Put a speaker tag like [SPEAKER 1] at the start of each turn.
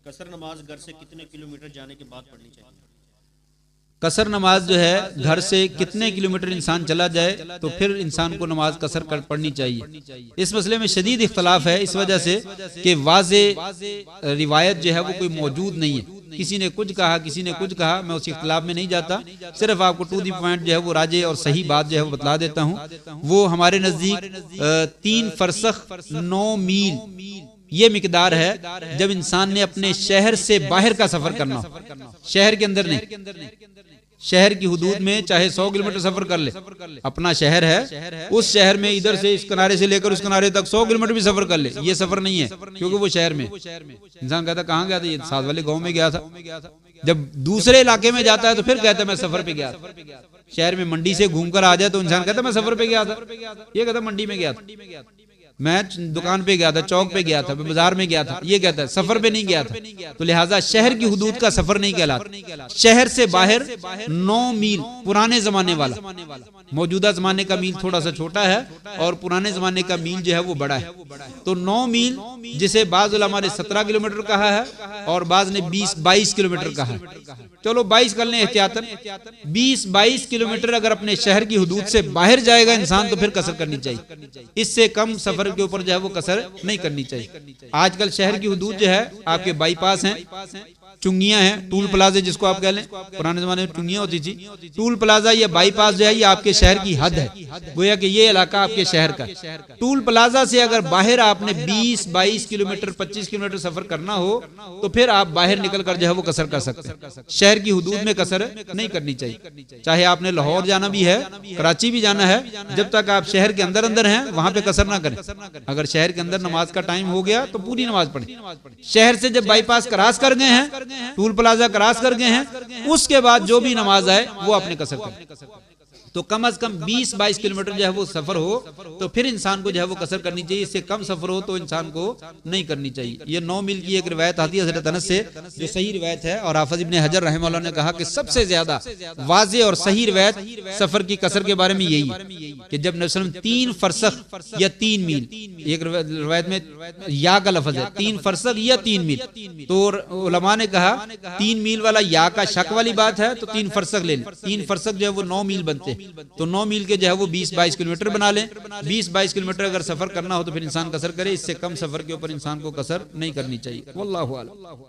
[SPEAKER 1] कसर नमाज घर से कितने किलोमीटर जाने के बाद पढ़नी चाहिए?
[SPEAKER 2] कसर नमाज जो है घर से कितने किलोमीटर इंसान चला जाए तो फिर इंसान को नमाज कसर कर पढ़नी चाहिए। इस मसले में शदीद इख्तलाफ है, इस वजह से कि वाज़े रिवायत जो है वो कोई मौजूद नहीं है। किसी ने कुछ कहा, किसी ने कुछ कहा, मैं उस इख्तलाफ में नहीं जाता, सिर्फ आपको टू दी पॉइंट जो है वो राजे और सही बात जो है वो बतला देता हूँ। वो हमारे नजदीक 3 फरसख 9 मील ये मिकदार है जब इंसान ने अपने शहर से बाहर का सफर करना हो, शहर के अंदर नहीं। शहर की हुदूद में चाहे 100 किलोमीटर सफर कर ले, अपना शहर है, उस शहर में इधर से इस किनारे से लेकर उस किनारे तक 100 किलोमीटर भी सफर कर ले, ये सफर नहीं है, क्योंकि वो शहर में। इंसान कहता कहाँ गया था, ये साथ वाले गांव में गया था। जब दूसरे इलाके में जाता है तो फिर कहता है मैं सफर पे गया था। शहर में मंडी से घूमकर आ जाए तो इंसान कहता मैं सफर पे गया था, ये कहता मंडी में गया था, मैं दुकान पे गया था, चौक पे गया था, बाजार में गया था, ये कहता है सफर पे नहीं गया था। तो लिहाजा शहर की हुदूद का सफर नहीं कहलाता। शहर से बाहर 9 मील पुराने जमाने वाला, मौजूदा जमाने का मील थोड़ा सा छोटा है और पुराने जमाने का मील जो है वो बड़ा है। तो 9 मील जिसे बाज़ उलमा ने 17 किलोमीटर कहा है और बाज़ ने 20-22 किलोमीटर कहा है। चलो 22 कर लें एहतियातन। 20-22 किलोमीटर अगर अपने शहर की हुदूद से बाहर जाएगा इंसान तो फिर कसर करनी चाहिए। इससे कम सफर के ऊपर जो है वो कसर नहीं करनी चाहिए। आजकल शहर की हुदूद जो है आपके बाईपास हैं, चुंगियां हैं, टूल प्लाजा जिसको आप कह लें, पुराने जमाने में चुंगियां होती थी। टूल प्लाजा या बाईपास जो है ये आपके शहर की हद है, गोया कि ये इलाका आपके शहर का। टूल प्लाजा से अगर बाहर आपने 20-22 किलोमीटर 25 किलोमीटर सफर करना हो तो फिर आप बाहर निकल कर जो है वो कसर कर सकते हैं। शहर की हुदूद में कसर नहीं करनी चाहिए। चाहे आपने लाहौर जाना भी है, कराची भी जाना है, जब तक आप शहर के अंदर अंदर हैं वहां पे कसर ना करें। अगर शहर के अंदर नमाज का टाइम हो गया तो पूरी नमाज पढ़ें। शहर से जब बाईपास क्रॉस कर गए हैं, टूल प्लाजा क्रॉस कर गए हैं, उसके बाद जो भी नमाज आए वो आपने कसर करें। तो कम से कम 20-22 किलोमीटर जो है वो सफर हो तो फिर इंसान को जो है वो कसर करनी चाहिए। इससे कम सफर हो तो इंसान को नहीं करनी चाहिए। ये 9 मील की एक रिवायत आती है हज़रत अनस से, जो सही रिवायत है। और हाफिज इब्न हजर रहमतुल्लाह ने कहा कि सबसे ज्यादा वाज़े और सही रिवायत सफर की कसर के बारे में यही है कि जब नबी सल्लल्लाहु अलैहि वसल्लम 3 फरसख या 3 मील, एक रिवायत में या का लफ्ज है 3 फरसख या 3 मील, तो उलमा ने कहा 3 मील वाला या का शक वाली बात है तो 3 फरसख ले लें। 3 फरसख जो है वो 9 मील बनते हैं, तो 9 मील के जो है वो 20-22 किलोमीटर बना लें। 20-22 किलोमीटर अगर सफर करना हो तो फिर इंसान कसर करे। इससे कम सफर के ऊपर इंसान को कसर नहीं करनी चाहिए। वल्लाहु आलम।